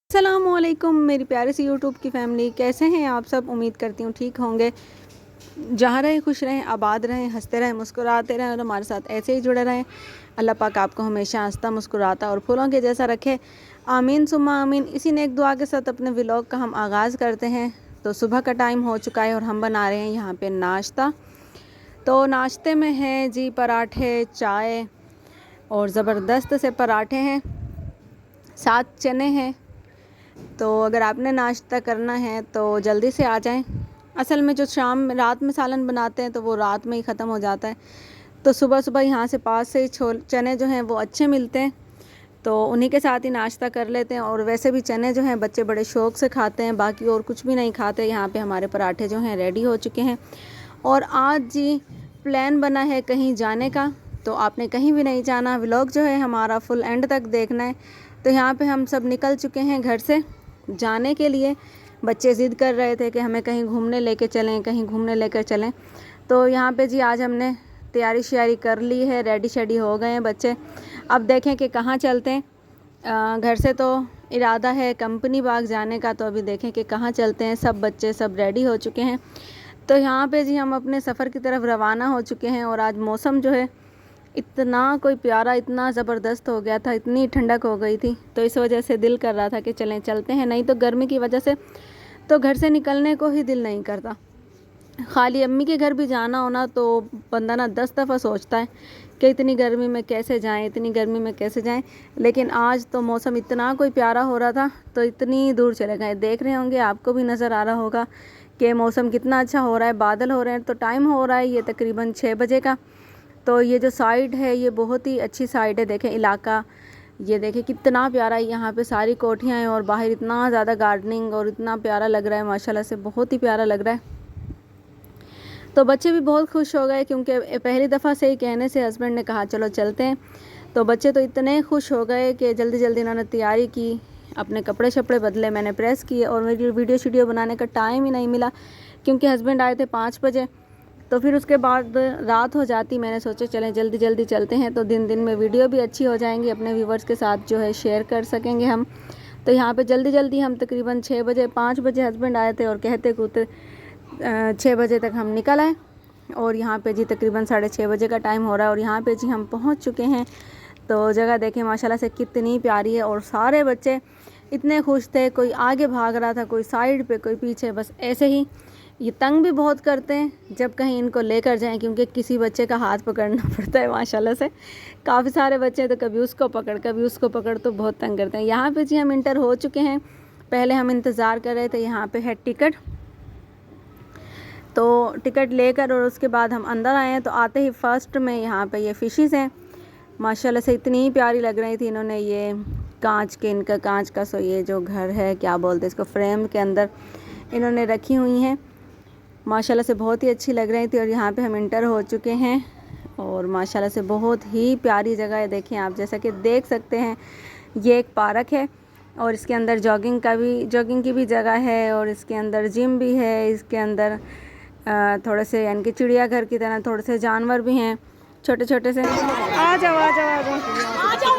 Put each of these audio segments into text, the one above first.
अस्सलामुअलैकुम मेरी प्यारी सी यूट्यूब की फ़ैमिली, कैसे हैं आप सब। उम्मीद करती हूँ ठीक होंगे। जहाँ रहें खुश रहें, आबाद रहें, हंसते रहें, मुस्कुराते रहें और हमारे साथ ऐसे ही जुड़े रहें। अल्लाह पाक आपको हमेशा हंसता मुस्कुराता और फूलों के जैसा रखे, आमीन सुम्मा आमीन। इसी नेक दुआ के साथ अपने व्लॉग का हम आगाज़ करते हैं। तो सुबह का टाइम हो चुका है और हम बना रहे हैं यहाँ पर नाश्ता। तो नाश्ते में है जी पराठे, चाय और ज़बरदस्त से पराठे हैं, साथ चने हैं। तो अगर आपने नाश्ता करना है तो जल्दी से आ जाएं। असल में जो रात में सालन बनाते हैं तो वो रात में ही ख़त्म हो जाता है। तो सुबह सुबह यहाँ से पास से ही चने जो हैं वो अच्छे मिलते हैं, तो उन्हीं के साथ ही नाश्ता कर लेते हैं। और वैसे भी चने जो हैं बच्चे बड़े शौक़ से खाते हैं, बाकी और कुछ भी नहीं खाते। यहाँ पे हमारे पराठे जो हैं रेडी हो चुके हैं। और आज जी प्लान बना है कहीं जाने का, तो आपने कहीं भी नहीं जाना, व्लॉग जो है हमारा फुल एंड तक देखना है। तो यहाँ पे हम सब निकल चुके हैं घर से जाने के लिए। बच्चे ज़िद कर रहे थे कि हमें कहीं घूमने लेके चलें, कहीं घूमने लेकर चलें। तो यहाँ पे जी आज हमने तैयारी श्यारी कर ली है, रेडी शेडी हो गए हैं बच्चे। अब देखें कि कहाँ चलते हैं। घर से तो इरादा है कंपनी बाग जाने का, तो अभी देखें कि कहाँ चलते हैं। सब बच्चे सब रेडी हो चुके हैं। तो यहाँ पे जी हम अपने सफ़र की तरफ रवाना हो चुके हैं। और आज मौसम जो है इतना कोई प्यारा, इतना ज़बरदस्त हो गया था, इतनी ठंडक हो गई थी, तो इस वजह से दिल कर रहा था कि चलते हैं। नहीं तो गर्मी की वजह से तो घर से निकलने को ही दिल नहीं करता। खाली अम्मी के घर भी जाना होना तो बंदा ना 10 दफ़ा सोचता है कि इतनी गर्मी में कैसे जाएं, इतनी गर्मी में कैसे जाएं। लेकिन आज तो मौसम इतना कोई प्यारा हो रहा था, तो इतनी दूर चले गए। देख रहे होंगे, आपको भी नज़र आ रहा होगा कि मौसम कितना अच्छा हो रहा है, बादल हो रहे हैं। तो टाइम हो रहा है ये तकरीबन 6 बजे का। तो ये जो साइड है ये बहुत ही अच्छी साइड है। देखें इलाका, ये देखें कितना प्यारा है। यहाँ पे सारी कोठियाँ हैं और बाहर इतना ज़्यादा गार्डनिंग और इतना प्यारा लग रहा है, माशाल्लाह से बहुत ही प्यारा लग रहा है। तो बच्चे भी बहुत खुश हो गए, क्योंकि पहली दफ़ा से ही कहने से हस्बैंड ने कहा चलो चलते हैं। तो बच्चे तो इतने खुश हो गए कि जल्दी जल्दी इन्होंने तैयारी की, अपने कपड़े शपड़े बदले, मैंने प्रेस किए। और मेरी वीडियो शीडियो बनाने का टाइम ही नहीं मिला, क्योंकि हस्बैंड आए थे 5 बजे। तो फिर उसके बाद रात हो जाती। मैंने सोचा चलें जल्दी जल्दी चलते हैं, तो दिन दिन में वीडियो भी अच्छी हो जाएंगी, अपने व्यूवर्स के साथ जो है शेयर कर सकेंगे हम। तो यहाँ पे जल्दी जल्दी हम तकरीबन 6 बजे, 5 बजे हस्बैंड आए थे और कहते कूदते 6 बजे तक हम निकल आए। और यहाँ पे जी तकरीबन 6:30 बजे का टाइम हो रहा है और यहाँ पे जी हम पहुँच चुके हैं। तो जगह देखें माशाल्लाह से कितनी प्यारी है। और सारे बच्चे इतने खुश थे, कोई आगे भाग रहा था, कोई साइड पे, कोई पीछे, बस ऐसे ही। ये तंग भी बहुत करते हैं जब कहीं इनको लेकर जाएं, क्योंकि किसी बच्चे का हाथ पकड़ना पड़ता है। माशाल्लाह से काफ़ी सारे बच्चे, तो कभी उसको पकड़ कभी उसको पकड़, तो बहुत तंग करते हैं। यहाँ पे जी हम इंटर हो चुके हैं। पहले हम इंतज़ार कर रहे थे, यहाँ पे है टिकट। तो टिकट लेकर और उसके बाद हम अंदर आए हैं। तो आते ही फ़र्स्ट में यहाँ पे ये फ़िशेज़ हैं, माशाल्लाह से इतनी प्यारी लग रही थी। इन्होंने ये कांच के, इनका कांच का सो ये जो घर है, क्या बोलते हैं इसको, फ्रेम के अंदर इन्होंने रखी हुई हैं। माशाल्लाह से बहुत ही अच्छी लग रही थी। और यहाँ पे हम इंटर हो चुके हैं और माशाल्लाह से बहुत ही प्यारी जगह है। देखें आप, जैसा कि देख सकते हैं, ये एक पार्क है और इसके अंदर जॉगिंग की भी जगह है और इसके अंदर जिम भी है। इसके अंदर थोड़े से यानी कि चिड़ियाघर की तरह थोड़े से जानवर भी हैं, छोटे छोटे से। आ जाओ आ जाओ आ जाओ।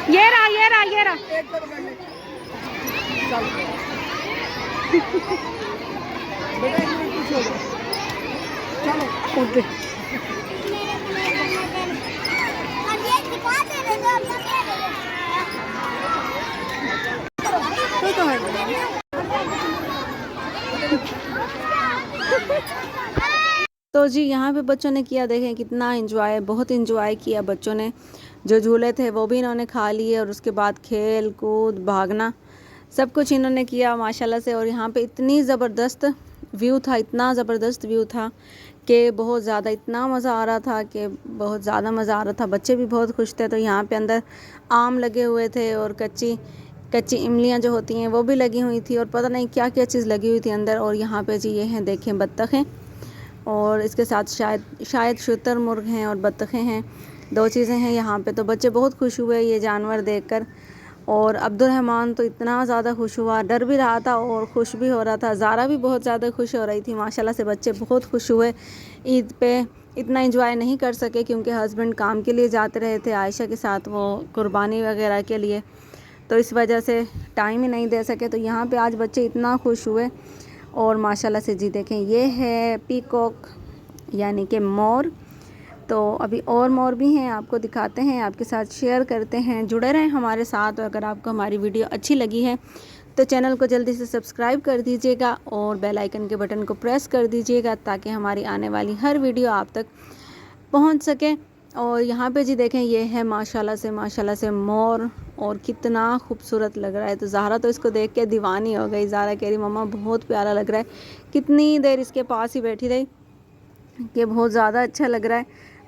ये रहा ये रहा ये रहा। चलो तो जी यहाँ पे बच्चों ने किया, देखें कितना एंजॉय, बहुत एंजॉय किया बच्चों ने। जो झूले थे वो भी इन्होंने खा लिए और उसके बाद खेल कूद, भागना, सब कुछ इन्होंने किया माशाल्लाह से। और यहाँ पे इतनी ज़बरदस्त व्यू था, इतना ज़बरदस्त व्यू था कि बहुत ज़्यादा, इतना मज़ा आ रहा था कि बहुत ज़्यादा मज़ा आ रहा था। बच्चे भी बहुत खुश थे। तो यहाँ पे अंदर आम लगे हुए थे और कच्ची इमलियाँ जो होती हैं वो भी लगी हुई थी, और पता नहीं क्या क्या चीज़ लगी हुई थी अंदर। और यहाँ पे जी ये हैं, देखें बत्तखें, और इसके साथ शायद शुतुरमुर्ग हैं और बत्तखें हैं, 2 चीज़ें हैं यहाँ पे। तो बच्चे बहुत खुश हुए ये जानवर देखकर। और अब्दुर्रहमान तो इतना ज़्यादा खुश हुआ, डर भी रहा था और खुश भी हो रहा था। ज़ारा भी बहुत ज़्यादा खुश हो रही थी। माशाल्लाह से बच्चे बहुत खुश हुए। ईद पे इतना एंजॉय नहीं कर सके क्योंकि हस्बैंड काम के लिए जाते रहे थे आयशा के साथ, वो कुर्बानी वगैरह के लिए, तो इस वजह से टाइम ही नहीं दे सके। तो यहाँ पे आज बच्चे इतना खुश हुए। और माशाल्लाह से जी देखें, ये है पीकॉक यानी कि मोर। तो अभी और मोर भी हैं, आपको दिखाते हैं, आपके साथ शेयर करते हैं। जुड़े रहें हमारे साथ। और अगर आपको हमारी वीडियो अच्छी लगी है तो चैनल को जल्दी से सब्सक्राइब कर दीजिएगा और बेल आइकन के बटन को प्रेस कर दीजिएगा ताकि हमारी आने वाली हर वीडियो आप तक पहुंच सके। और यहाँ पे जी देखें, ये है माशाल्लाह से मोर, और कितना खूबसूरत लग रहा है। तो ज़ाहरा तो इसको देख के दीवानी हो गई। ज़ाहरा कह रही मम्मा बहुत प्यारा लग रहा है। कितनी देर इसके पास ही बैठी रही कि बहुत ज़्यादा अच्छा लग रहा है।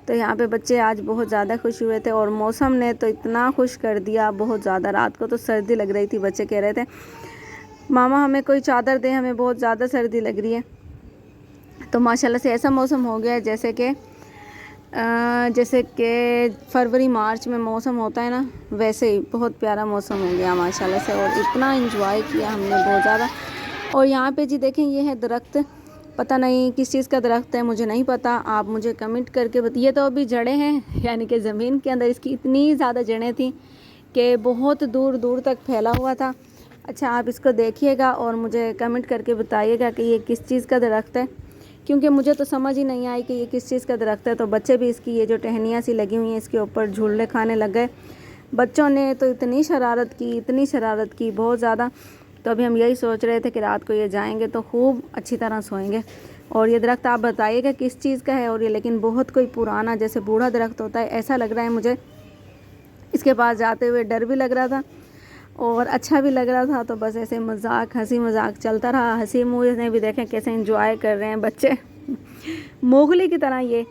तो यहाँ पे बच्चे आज बहुत ज़्यादा खुश हुए थे। और मौसम ने तो इतना खुश कर दिया बहुत ज़्यादा। रात को तो सर्दी लग रही थी, बच्चे कह रहे थे मामा हमें कोई चादर दे, हमें बहुत ज़्यादा सर्दी लग रही है। तो माशाल्लाह से ऐसा मौसम हो गया है जैसे कि फरवरी मार्च में मौसम होता है ना, वैसे ही बहुत प्यारा मौसम हो गया माशाल्लाह से। और इतना इंजॉय किया हमने बहुत ज़्यादा। और यहाँ पे जी देखें, ये है दरख्त, पता नहीं किस चीज़ का दरख्त है, मुझे नहीं पता, आप मुझे कमेंट करके बताइए। तो अभी जड़ें हैं, यानी कि ज़मीन के अंदर इसकी इतनी ज़्यादा जड़ें थी कि बहुत दूर दूर तक फैला हुआ था। अच्छा, आप इसको देखिएगा और मुझे कमेंट करके बताइएगा कि ये किस चीज़ का दरख्त है, क्योंकि मुझे तो समझ ही नहीं आई कि ये किस चीज़ का दरख्त है। तो बच्चे भी इसकी ये जो टहनियाँ सी लगी हुई हैं इसके ऊपर झूले खाने लग गए। बच्चों ने तो इतनी शरारत की बहुत ज़्यादा। तो अभी हम यही सोच रहे थे कि रात को ये जाएंगे तो खूब अच्छी तरह सोएंगे। और ये दरख्त आप बताइएगा किस चीज़ का है। और ये लेकिन बहुत कोई पुराना जैसे बूढ़ा दरख्त होता है ऐसा लग रहा है मुझे। इसके पास जाते हुए डर भी लग रहा था और अच्छा भी लग रहा था। तो बस ऐसे हंसी मजाक चलता रहा। हंसी मुँह ने भी देखें कैसे एंजॉय कर रहे हैं बच्चे मोगली की तरह ये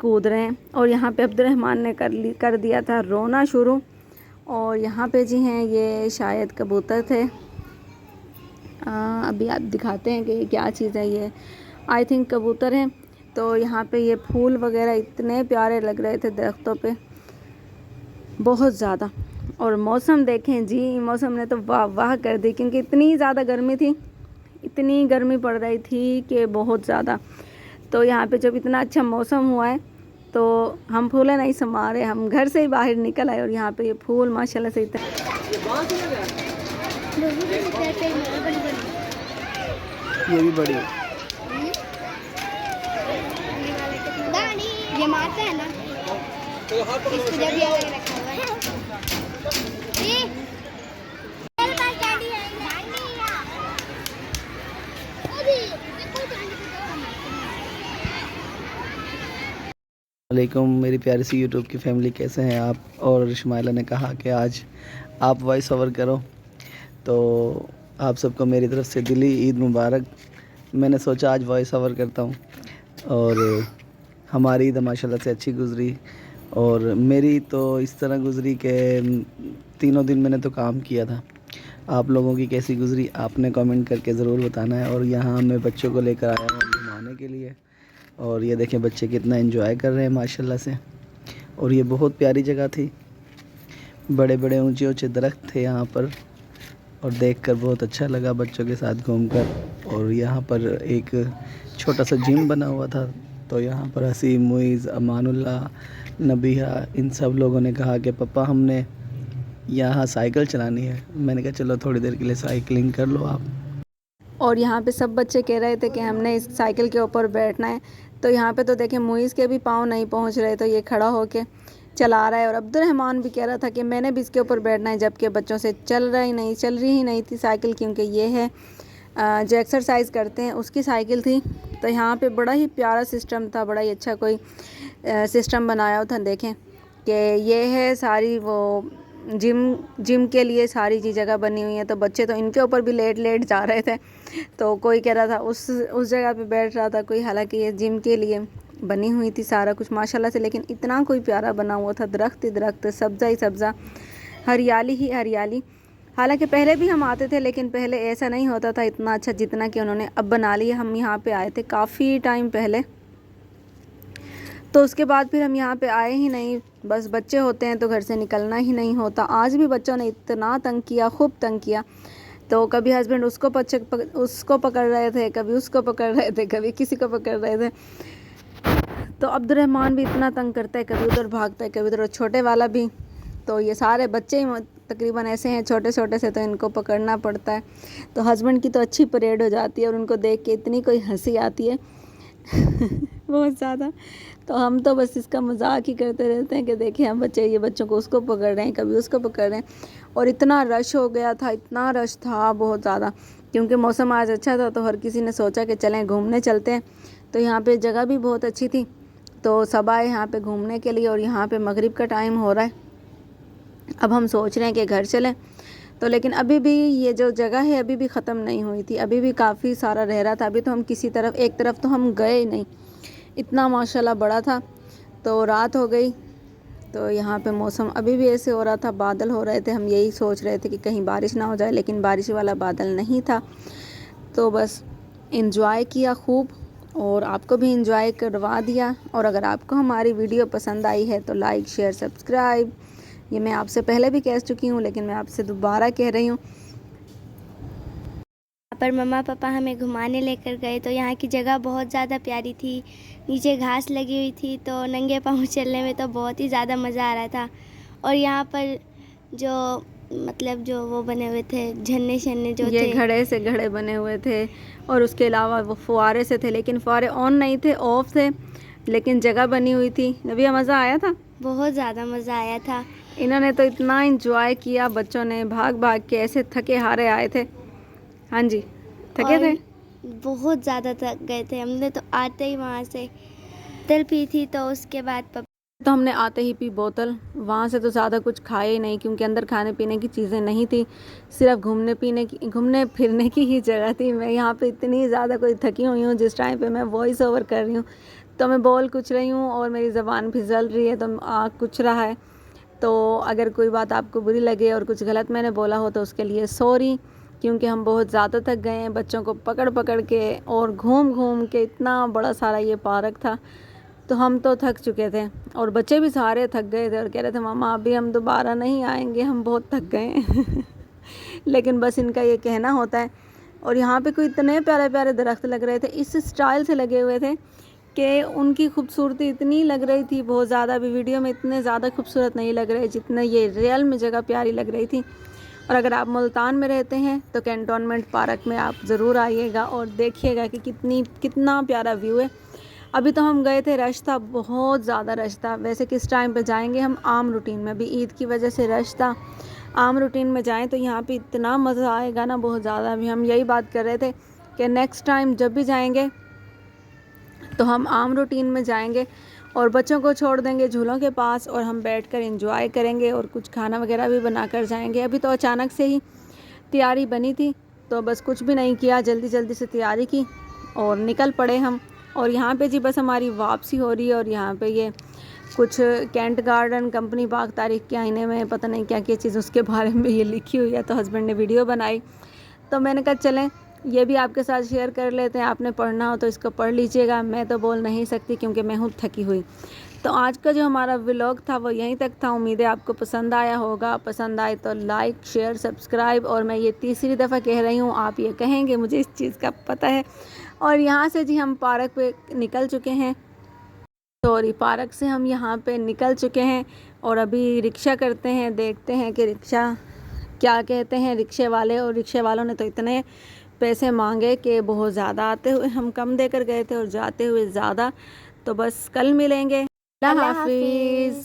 कूद रहे हैं। और यहाँ पे अब्दुर्रहमान ने कर दिया था रोना शुरू। और यहाँ पे जी हैं, ये शायद कबूतर थे। अभी आप दिखाते हैं कि ये क्या चीज़ है। ये आई थिंक कबूतर हैं। तो यहाँ पे ये फूल वगैरह इतने प्यारे लग रहे थे दरख्तों पे बहुत ज़्यादा। और मौसम देखें जी, मौसम ने तो वाह वाह कर दी, क्योंकि इतनी ज़्यादा गर्मी थी, इतनी गर्मी पड़ रही थी कि बहुत ज़्यादा। तो यहाँ पे जब इतना अच्छा मौसम हुआ है तो हम फूलें नहीं समा रहे, हम घर से ही बाहर निकल आए। और यहाँ पे ये फूल माशाल्लाह से इतना ये भी बड़ी है। ये मारते हैं ना, इसको जब ये अलग रखा हुआ है। मेरे पास डैडी है, वालेकुम मेरी प्यारी सी यूट्यूब की फैमिली, कैसे हैं आप। और शमाइला ने कहा कि आज आप वॉइस ओवर करो, तो आप सबको मेरी तरफ से दिली ईद मुबारक। मैंने सोचा आज वॉइस ओवर करता हूँ। और हमारी ईद माशाल्लाह से अच्छी गुज़री। और मेरी तो इस तरह गुज़री कि तीनों दिन मैंने तो काम किया था। आप लोगों की कैसी गुज़री आपने कमेंट करके ज़रूर बताना है। और यहाँ मैं बच्चों को लेकर आया हूँ घुमाने के लिए। और ये देखें बच्चे कितना एंजॉय कर रहे हैं माशाल्लाह से। और ये बहुत प्यारी जगह थी, बड़े बड़े ऊंचे ऊंचे दरख्त थे यहाँ पर। और देखकर बहुत अच्छा लगा बच्चों के साथ घूमकर। और यहाँ पर एक छोटा सा जिम बना हुआ था। तो यहाँ पर हसीम, मुइज़, अमानुल्लाह, नबीहा, इन सब लोगों ने कहा कि पापा हमने यहाँ साइकिल चलानी है। मैंने कहा चलो थोड़ी देर के लिए साइकिलिंग कर लो आप। और यहाँ पे सब बच्चे कह रहे थे कि हमने इस साइकिल के ऊपर बैठना है। तो यहाँ पे तो देखें मुइज़ के भी पाँव नहीं पहुँच रहे, तो ये खड़ा होके चला रहा है। और अब्दुर्रहमान भी कह रहा था कि मैंने भी इसके ऊपर बैठना है, जबकि बच्चों से चल रही ही नहीं थी साइकिल, क्योंकि ये है जो एक्सरसाइज करते हैं उसकी साइकिल थी। तो यहाँ पे बड़ा ही प्यारा सिस्टम था, बड़ा ही अच्छा कोई सिस्टम बनाया हुआ था। देखें कि ये है सारी वो जिम के लिए सारी चीज़ जगह बनी हुई है। तो बच्चे तो इनके ऊपर भी लेट जा रहे थे। तो कोई कह रहा था उस जगह पे बैठ रहा था कोई, हालांकि ये जिम के लिए बनी हुई थी सारा कुछ माशाल्लाह से। लेकिन इतना कोई प्यारा बना हुआ था, दरख्त ही दरख्त, सब्ज़ा ही सब्ज़ा, हरियाली ही हरियाली। हालांकि पहले भी हम आते थे, लेकिन पहले ऐसा नहीं होता था इतना अच्छा जितना कि उन्होंने अब बना लिया। हम यहाँ पे आए थे काफ़ी टाइम पहले, तो उसके बाद फिर हम यहाँ पे आए ही नहीं। बस बच्चे होते हैं तो घर से निकलना ही नहीं होता। आज भी बच्चों ने इतना तंग किया, खूब तंग किया। तो कभी हस्बैंड उसको पकड़ रहे थे, कभी उसको पकड़ रहे थे, कभी किसी को पकड़ रहे थे। तो अब्दुर्रहमान भी इतना तंग करता है, कभी उधर भागता है, कभी उधर, छोटे वाला भी। तो ये सारे बच्चे ही तकरीबन ऐसे हैं, छोटे छोटे से, तो इनको पकड़ना पड़ता है। तो हस्बैंड की तो अच्छी परेड हो जाती है और उनको देख के इतनी कोई हंसी आती है बहुत ज़्यादा। तो हम तो बस इसका मजाक ही करते रहते हैं कि देखिए हम बच्चे, ये बच्चों को उसको पकड़ रहे हैं, कभी उसको पकड़ रहे हैं। और इतना रश हो गया था, इतना रश था बहुत ज़्यादा, क्योंकि मौसम आज अच्छा था। तो हर किसी ने सोचा कि चलें घूमने चलते हैं। तो यहाँ पे जगह भी बहुत अच्छी थी, तो सब आए यहाँ पे घूमने के लिए। और यहाँ पे मगरिब का टाइम हो रहा है। अब हम सोच रहे हैं कि घर चलें, तो लेकिन अभी भी ये जो जगह है अभी भी ख़त्म नहीं हुई थी, अभी भी काफ़ी सारा रह रहा था। अभी तो हम किसी तरफ, एक तरफ तो हम गए ही नहीं, इतना माशाल्लाह बड़ा था। तो रात हो गई, तो यहाँ पे मौसम अभी भी ऐसे हो रहा था, बादल हो रहे थे। हम यही सोच रहे थे कि कहीं बारिश ना हो जाए, लेकिन बारिश वाला बादल नहीं था। तो बस इंजॉय किया खूब, और आपको भी इंजॉय करवा दिया। और अगर आपको हमारी वीडियो पसंद आई है तो लाइक, शेयर, सब्सक्राइब। ये मैं आपसे पहले भी कह चुकी हूँ, लेकिन मैं आपसे दोबारा कह रही हूँ। यहाँ पर मम्मा पापा हमें घुमाने लेकर गए, तो यहाँ की जगह बहुत ज़्यादा प्यारी थी। नीचे घास लगी हुई थी, तो नंगे पाँव चलने में तो बहुत ही ज़्यादा मज़ा आ रहा था। और यहाँ पर जो मतलब जो वो बने हुए थे झरने शरने जो ये थे, घड़े से घड़े बने हुए थे, और उसके अलावा वो फुहारे से थे, लेकिन फुहारे ऑन नहीं थे, ऑफ थे, लेकिन जगह बनी हुई थी। नबिया मज़ा आया था, बहुत ज़्यादा मज़ा आया था। इन्होंने तो इतना इंजॉय किया, बच्चों ने भाग भाग के, ऐसे थके हारे आए थे। हाँ जी, थके थे, बहुत ज़्यादा थक गए थे। हमने तो आते ही वहाँ से बोतल पी थी, तो उसके बाद तो हमने आते ही पी बोतल। वहाँ से तो ज़्यादा कुछ खाए ही नहीं, क्योंकि अंदर खाने पीने की चीज़ें नहीं थी, सिर्फ घूमने फिरने की ही जगह थी। मैं यहाँ पे इतनी ज़्यादा कोई थकी हुई हूँ, जिस टाइम पे मैं वॉइस ओवर कर रही हूँ तो मैं बोल कुछ रही हूँ और मेरी ज़बान फिसल रही है, तो आ कुछ रहा है। तो अगर कोई बात आपको बुरी लगे और कुछ गलत मैंने बोला हो तो उसके लिए सॉरी, क्योंकि हम बहुत ज़्यादा थक गए हैं बच्चों को पकड़ पकड़ के और घूम घूम के। इतना बड़ा सारा ये पार्क था, तो हम तो थक चुके थे, और बच्चे भी सारे थक गए थे और कह रहे थे मामा अभी हम दोबारा नहीं आएंगे, हम बहुत थक गए हैं लेकिन बस इनका ये कहना होता है। और यहाँ पे कोई इतने प्यारे प्यारे दरख्त लग रहे थे, इस स्टाइल से लगे हुए थे कि उनकी खूबसूरती इतनी लग रही थी बहुत ज़्यादा। अभी वीडियो में इतने ज़्यादा खूबसूरत नहीं लग रहे जितना ये रियल में जगह प्यारी लग रही थी। और अगर आप मुल्तान में रहते हैं तो कैंटोनमेंट पार्क में आप ज़रूर आइएगा और देखिएगा कि कितना प्यारा व्यू है। अभी तो हम गए थे, रश था, बहुत ज़्यादा रश था। वैसे किस टाइम पे जाएंगे हम, आम रूटीन में, अभी ईद की वजह से रश था। आम रूटीन में जाएं तो यहाँ पे इतना मज़ा आएगा ना, बहुत ज़्यादा। अभी हम यही बात कर रहे थे कि नेक्स्ट टाइम जब भी जाएंगे तो हम आम रूटीन में जाएंगे और बच्चों को छोड़ देंगे झूलों के पास, और हम बैठकर एंजॉय करेंगे और कुछ खाना वगैरह भी बनाकर जाएंगे। अभी तो अचानक से ही तैयारी बनी थी, तो बस कुछ भी नहीं किया, जल्दी जल्दी से तैयारी की और निकल पड़े हम। और यहाँ पे जी बस हमारी वापसी हो रही है। और यहाँ पे ये कुछ कैंट गार्डन कंपनी बाग तारीख के आईने में पता नहीं क्या क्या चीज़ उसके बारे में ये लिखी हुई है। तो हस्बैंड ने वीडियो बनाई, तो मैंने कहा चलें ये भी आपके साथ शेयर कर लेते हैं, आपने पढ़ना हो तो इसको पढ़ लीजिएगा। मैं तो बोल नहीं सकती क्योंकि मैं हूँ थकी हुई। तो आज का जो हमारा व्लॉग था वो यहीं तक था। उम्मीद है आपको पसंद आया होगा। पसंद आए तो लाइक, शेयर, सब्सक्राइब। और मैं ये तीसरी दफ़ा कह रही हूँ, आप ये कहेंगे मुझे इस चीज़ का पता है। और यहाँ से जी हम पार्क पे निकल चुके हैं, पार्क से हम यहाँ पे निकल चुके हैं और अभी रिक्शा करते हैं, देखते हैं कि रिक्शा क्या कहते हैं रिक्शे वाले। और रिक्शे वालों ने तो इतने पैसे मांगे कि बहुत ज़्यादा, आते हुए हम कम देकर गए थे और जाते हुए ज़्यादा। तो बस कल मिलेंगे, अल्लाह हाफिज़।